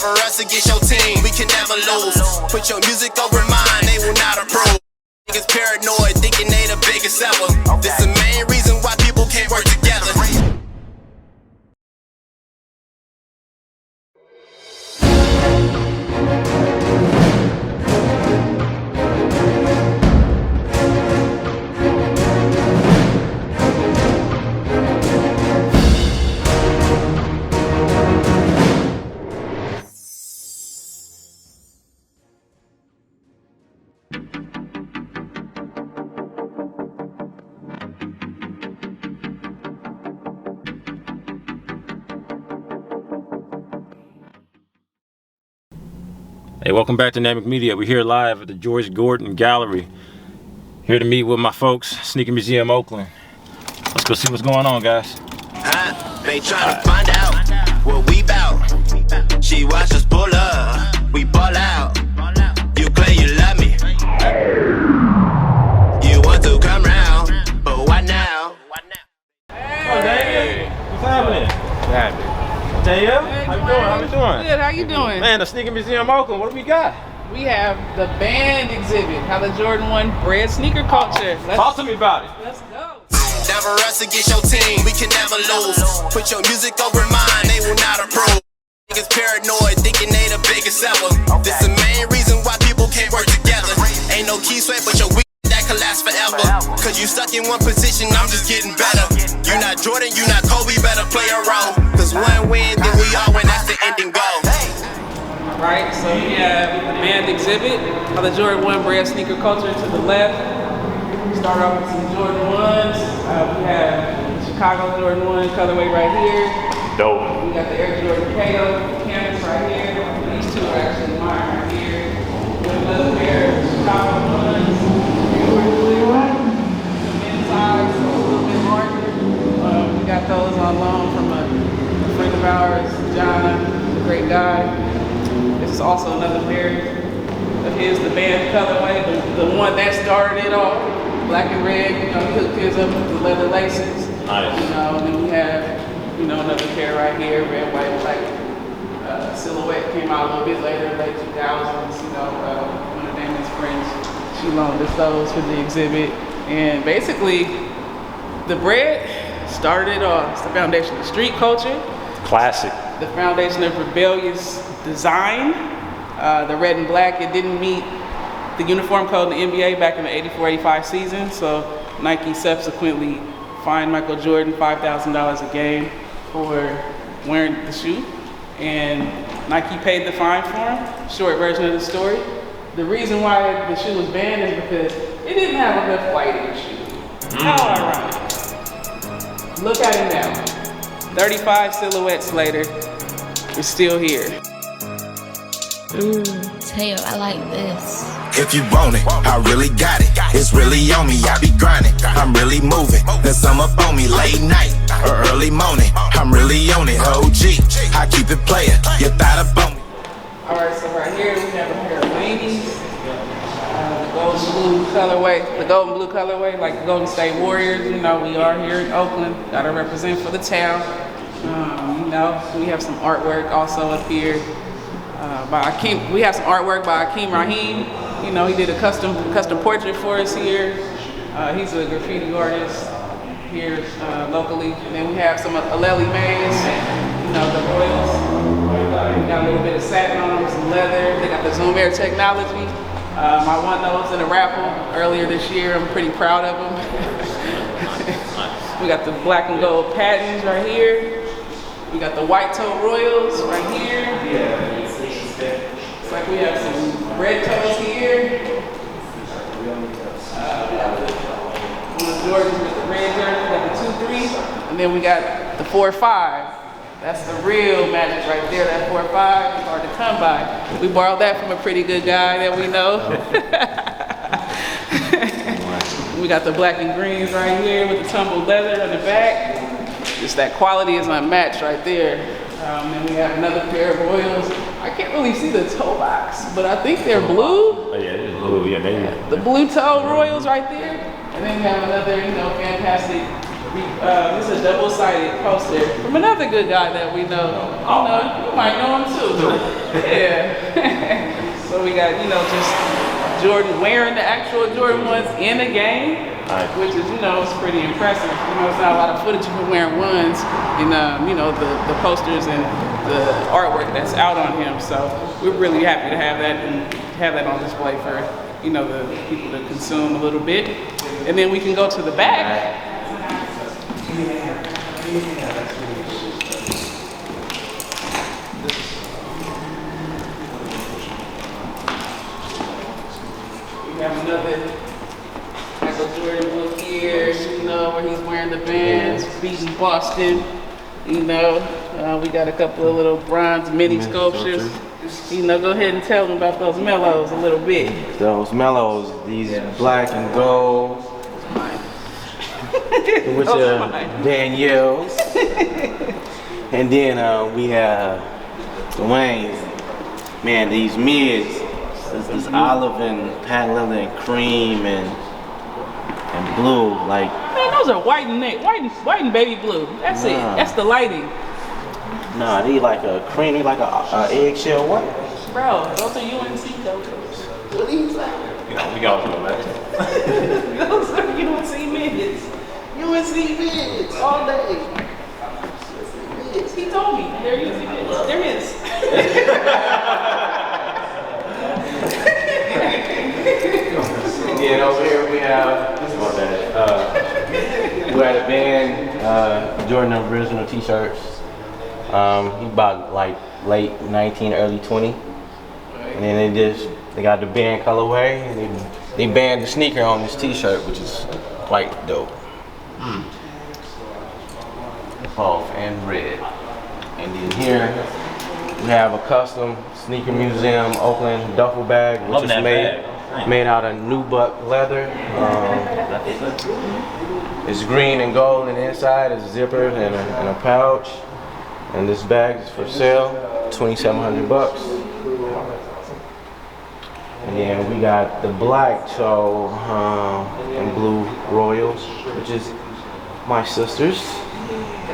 Never us against your team, we can never lose. Put your music over mine, they will not approve. Niggas paranoid, thinking they the biggest ever. This the main reason why people can't work together. Hey, welcome back to Dynamic Media. We're here live at the George Gordon Gallery. Here to meet with my folks, Sneaker Museum, Oakland. Let's go see what's going on, guys. They tryna find out what we bout. She watch us pull up, we ball out. You play, you love me. You want to come round, but why now? Hey, David. What's happening? What's happening? Danielle, how you doing? How you doing? Good, how you doing? Man, the Sneaker Museum, Oakland, what do we got? We have the band exhibit, how the Jordan 1 bred sneaker culture. Talk to me about it. Let's go. Never us against your team, we can never lose. Put your music over mine, they will not approve. Niggas paranoid, thinking they the biggest ever. This the main reason why people can't work together. Ain't no key sweat, but your weak that can last forever. Cause you stuck in one position, I'm just getting better. You not Jordan, you not Kobe, better play a role. Cause one win, then we all win, that's the ending goal. Right, so we have the band exhibit, how the Jordan 1 bred sneaker culture to the left. Start off with some Jordan 1s. We have Chicago Jordan 1 colorway right here. Dope. We got the Air Jordan KO canvas right here. These two are actually mine right here. We have another pair of Chicago 1s. Some inside, so a little bit larger. We got those on loan from a friend of ours, John, a great guy. This is also another pair of his, the band colorway, the one that started it all. Black and red, you know, he hooked his up with the leather laces. Nice. You know, and then we have, you know, another pair right here, red, white, black. Silhouette came out a little bit later, late 2000s. You know, one of Damon's friends, she loaned us those for the exhibit. And basically, the bread started it off. It's the foundation of street culture. Classic. The foundation of rebellious design. The red and black, it didn't meet the uniform code in the NBA back in the 84-85 season, so Nike subsequently fined Michael Jordan $5,000 a game for wearing the shoe, and Nike paid the fine for him. Short version of the story. The reason why the shoe was banned is because it didn't have enough white in the shoe. How ironic. Look at it now. 35 silhouettes later, we're still here. Tail, I like this. If you want it, I really got it. It's really on me, I be grinding. I'm really moving. Then some up on me late night or early morning. I'm really on it, OG. I keep it playin'. You thought up on me. Alright, so right here we have a pair of ladies. The golden blue colorway, like the Golden State Warriors. You know, we are here in Oakland. Gotta represent for the town. You know, we have some artwork also up here. We have some artwork by Akeem Rahim. You know, he did a custom portrait for us here. He's a graffiti artist here locally. And then we have some Aleli Mays, you know, the Royals. We got a little bit of satin on them, some leather. They got the Zoom Air technology. I won those in a raffle earlier this year. I'm pretty proud of them. We got the black and gold patents right here. We got the white toe Royals right here. It's like we have some red toes here. We got the Jordans with the red jersey, we got the 2-3, and then we got the 4-5. That's the real magic right there, that 4-5. It's hard to come by. We borrowed that from a pretty good guy that we know. We got the black and greens right here with the tumbled leather on the back. Just that quality is unmatched right there. And we have another pair of Royals. I can't really see the toe box, but I think they're blue. Oh yeah, it is blue. Yeah, the blue toe Royals right there. And then we have another, you know, fantastic This is a double-sided poster from another good guy that we know. You might know him too. Yeah. So we got, just Jordan wearing the actual Jordan ones in the game, which is, is pretty impressive. It's not a lot of footage of him wearing ones in, the posters and the artwork that's out on him. So we're really happy to have that and have that on display for, the people to consume a little bit. And then we can go to the back. We have another Michael Jordan book here, where he's wearing the bands, beating Boston. We got a couple of little bronze mini sculptures. Go ahead and tell them about those mellows a little bit. Those mellows, these black and gold, which are Danielle's. And then we have Dwayne's. Man, these mids, this olive and patent leather and cream and blue, like. Man, those are white and baby blue. That's it. That's the lighting. Nah, they like a cream, they like a eggshell white. Bro, those are UNC logos. What are you saying? We got them back. Those are UNC mids. UNC mids all day. He told me they're UNC mids. They're his. Yeah, over here we have we had a band, Jordan original t-shirts. He bought like late 19, early 20. And then they got the band colorway and they banned the sneaker on this t-shirt, which is quite dope. Both and red. And then here we have a custom Sneaker Museum Oakland duffel bag, which is made out of nubuck leather. It's green and gold, and the inside is zippers and a pouch. And this bag is for sale, $2,700. And then we got the black and blue Royals, which is my sister's.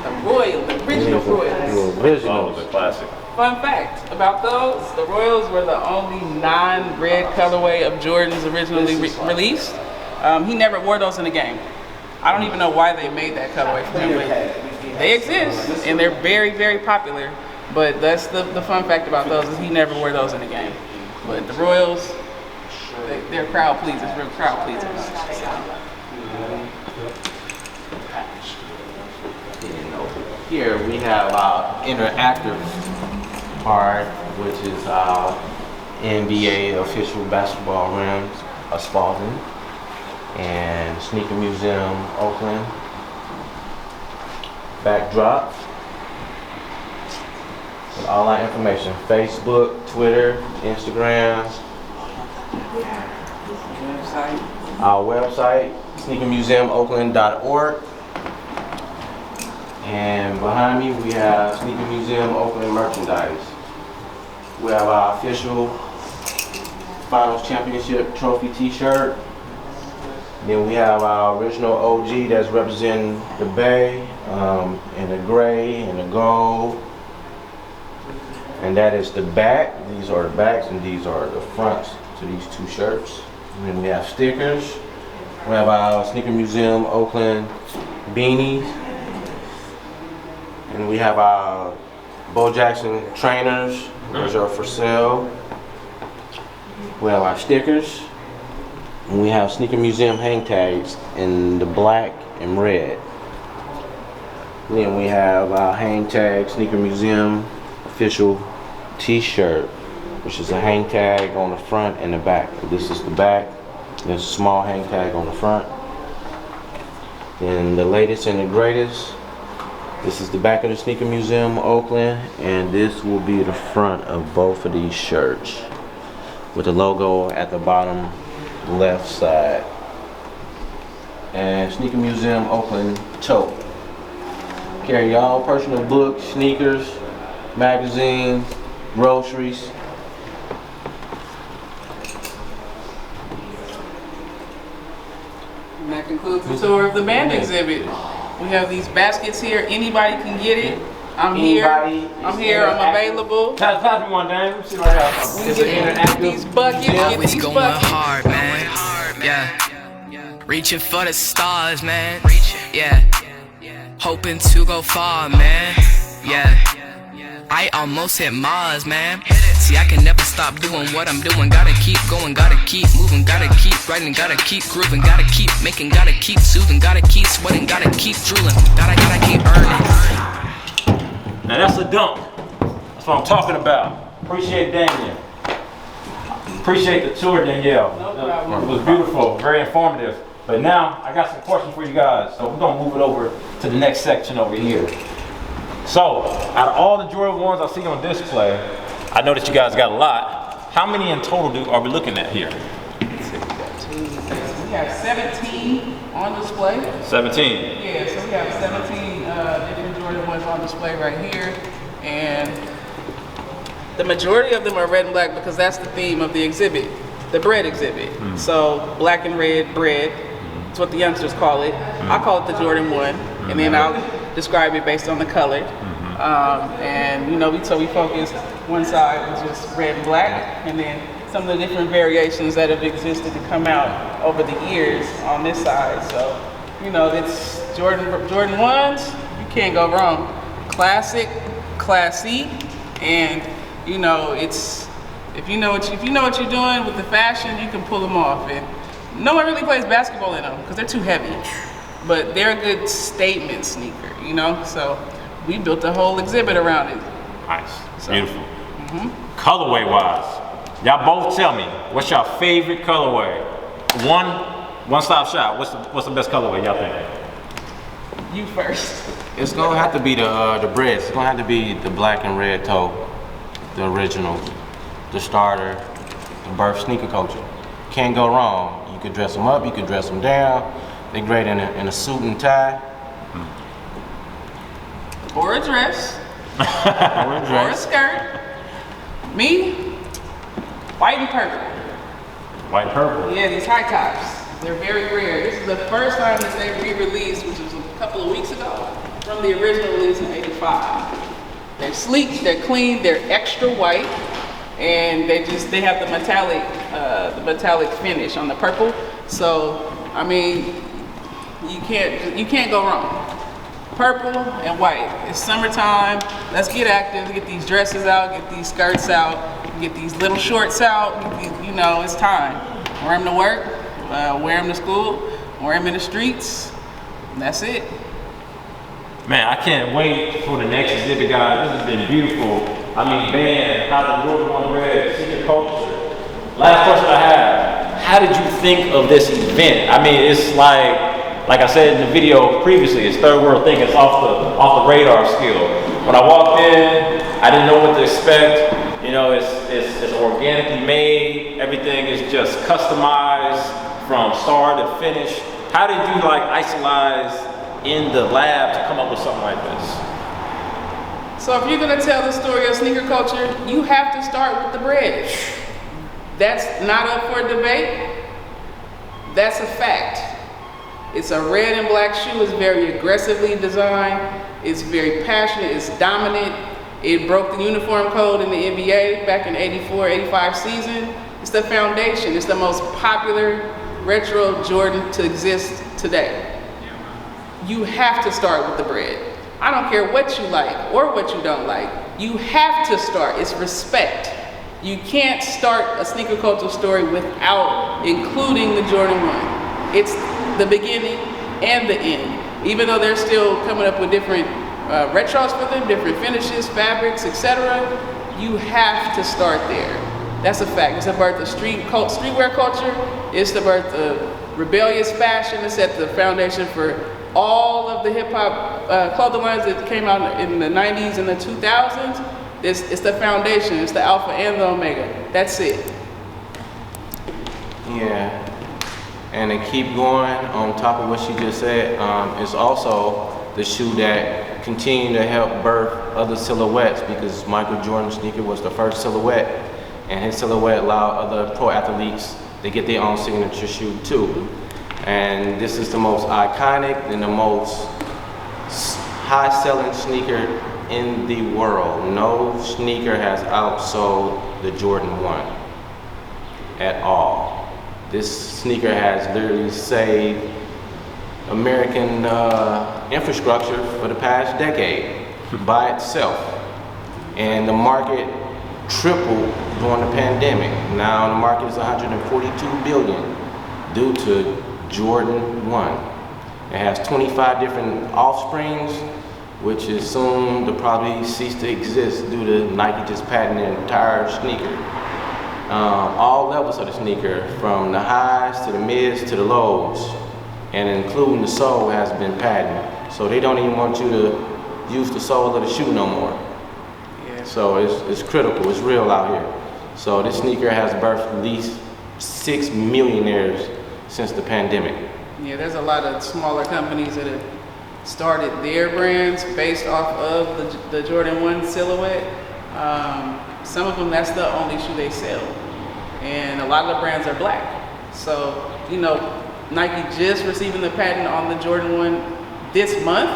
The original Royals. The original. Oh, the classic. Fun fact about those, the Royals were the only non-red colorway of Jordan's originally released. He never wore those in the game. I don't even know why they made that colorway for him, but they exist and they're very, very popular. But that's the fun fact about those is he never wore those in the game. But the Royals, they're crowd pleasers, real crowd pleasers. Here we have our interactive part, which is our NBA official basketball rims, a Spalding, and Sneaker Museum Oakland backdrop with all our information: Facebook, Twitter, Instagram, our website, sneakermuseumoakland.org. And behind me we have Sneaker Museum Oakland merchandise. We have our official Finals Championship trophy t-shirt. Then we have our original OG that's representing the Bay in the gray and the gold. And that is the back. These are the backs and these are the fronts to these two shirts. And then we have stickers. We have our Sneaker Museum Oakland beanies. And we have our Bo Jackson trainers, which are for sale. We have our stickers. And we have Sneaker Museum hang tags in the black and red. Then we have our hang tag Sneaker Museum official t-shirt, which is a hang tag on the front and the back. This is the back. There's a small hang tag on the front. Then the latest and the greatest. This is the back of the Sneaker Museum Oakland, and this will be the front of both of these shirts with the logo at the bottom left side. And Sneaker Museum Oakland tote. Carry all personal books, sneakers, magazines, groceries. And that concludes the tour of the band exhibit. We have these baskets here. Anybody can get it. I'm here. I'm available. Pass me one, Dan. Let me see what I got. We get these buckets. Get Always these going buckets. hard, man. Yeah. Reaching for the stars, man. Yeah. Hoping to go far, man. Yeah. I almost hit Mars, man. See, I can never stop doing what I'm doing. Gotta keep going, gotta keep moving, gotta keep writing, gotta keep grooving, gotta keep making, gotta keep soothing, gotta keep sweating, gotta keep drooling, gotta keep earning. Now that's a dunk. That's what I'm talking about. Appreciate Daniel. Appreciate the tour, Danielle. No problem. It was beautiful, very informative. But now I got some questions for you guys. So we're gonna move it over to the next section over here. So, out of all the Jordan 1s I see on display, I know that you guys got a lot. How many in total are we looking at here? We have 17 on display. 17. Yeah, so we have 17 different Jordan 1s on display right here. And the majority of them are red and black because that's the theme of the exhibit, the bread exhibit. So black and red bread, that's what the youngsters call it. I call it the Jordan 1, and then I'll describe it based on the color. And you know, we focused one side was just red and black, and then some of the different variations that have existed to come out over the years on this side. So, you know, it's Jordan 1s, you can't go wrong. Classic, classy, and you know, it's if you know what you're doing with the fashion, you can pull them off. And no one really plays basketball in them because they're too heavy. But they're a good statement sneaker, you know? So we built a whole exhibit around it. Nice, beautiful. Colorway wise, y'all both tell me, what's your favorite colorway? One stop shop, what's the best colorway y'all think? You first. It's gonna have to be the breads. It's gonna have to be the black and red toe, the original, the starter, the birth sneaker culture. Can't go wrong. You could dress them up, you could dress them down. They're great in a suit and tie. Or a dress. Or a Or a dress. skirt. Me, white and purple. White and purple. Yeah, these high tops. They're very rare. This is the first time that they re-released, which was a couple of weeks ago, from the original release in '85. They're sleek, they're clean, they're extra white, and they have the metallic finish on the purple. So, I mean, you can't go wrong. Purple and white. It's summertime. Let's get active. Get these dresses out. Get these skirts out. Get these little shorts out. You know, it's time. Wear them to work. Wear them to school. Wear them in the streets. And that's it. Man, I can't wait for the next exhibit, guys. This has been beautiful. I mean, man, how the Jordan 1 bread, sneaker culture. Last question I have. How did you think of this event? I mean, it's like I said in the video previously, it's third world thinking. It's off the radar scale. When I walked in, I didn't know what to expect. You know, it's organically made. Everything is just customized from start to finish. How did you isolize in the lab to come up with something like this? So if you're gonna tell the story of sneaker culture, you have to start with the bread. That's not up for debate. That's a fact. It's a red and black shoe. It's very aggressively designed. It's very passionate. It's dominant. It broke the uniform code in the NBA back in '84-'85 season. It's the foundation. It's the most popular retro Jordan to exist today. You have to start with the bread. I don't care what you like or what you don't like. You have to start. It's respect. You can't start a sneaker culture story without including the Jordan 1. It's the beginning and the end. Even though they're still coming up with different retros for them, different finishes, fabrics, etc., you have to start there. That's a fact. It's the birth of streetwear culture. It's the birth of rebellious fashion. It set the foundation for all of the hip-hop clothing lines that came out in the 90s and the 2000s. It's the foundation. It's the alpha and the omega. That's it. Yeah. And to keep going on top of what she just said, it's also the shoe that continued to help birth other silhouettes, because Michael Jordan's sneaker was the first silhouette, and his silhouette allowed other pro athletes to get their own signature shoe too. And this is the most iconic and the most high-selling sneaker in the world. No sneaker has outsold the Jordan 1 at all. This sneaker has literally saved American infrastructure for the past decade by itself. And the market tripled during the pandemic. Now the market is 142 billion due to Jordan 1. It has 25 different offsprings, which is soon to probably cease to exist due to Nike just patenting the entire sneaker. All levels of the sneaker, from the highs to the mids to the lows, and including the sole has been patented. So they don't even want you to use the sole of the shoe no more. Yeah. So it's critical, it's real out here. So this sneaker has birthed at least 6 millionaires since the pandemic. Yeah, there's a lot of smaller companies that have started their brands based off of the Jordan 1 silhouette. Some of them, that's the only shoe they sell. And a lot of the brands are black. So, you know, Nike just receiving the patent on the Jordan 1 this month.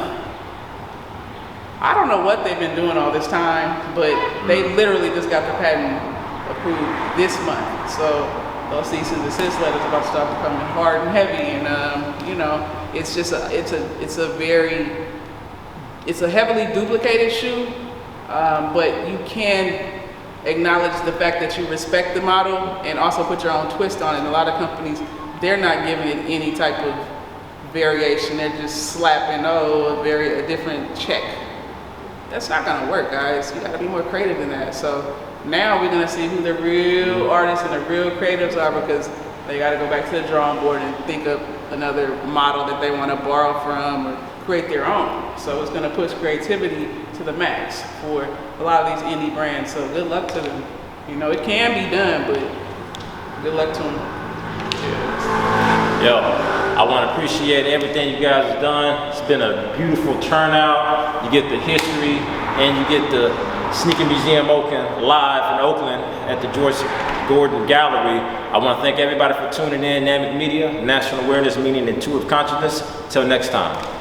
I don't know what they've been doing all this time, but they literally just got the patent approved this month. So those cease and desist letters are about to start becoming hard and heavy, and you know, it's just it's a heavily duplicated shoe, but you can acknowledge the fact that you respect the model and also put your own twist on it. And a lot of companies, they're not giving it any type of variation. They're just slapping a different check. That's not gonna work, guys. You gotta be more creative than that. So now we're gonna see who the real artists and the real creatives are, because they gotta go back to the drawing board and think of another model that they wanna borrow from or create their own. So it's gonna push creativity to the max for a lot of these indie brands. So good luck to them. You know, it can be done, but good luck to them. Yo, I want to appreciate everything you guys have done. It's been a beautiful turnout. You get the history and you get the Sneaker Museum Oakland live in Oakland at the George Gordon Gallery. I want to thank everybody for tuning in. Namek Media, National Awareness Meeting and Tour of Consciousness. Till next time.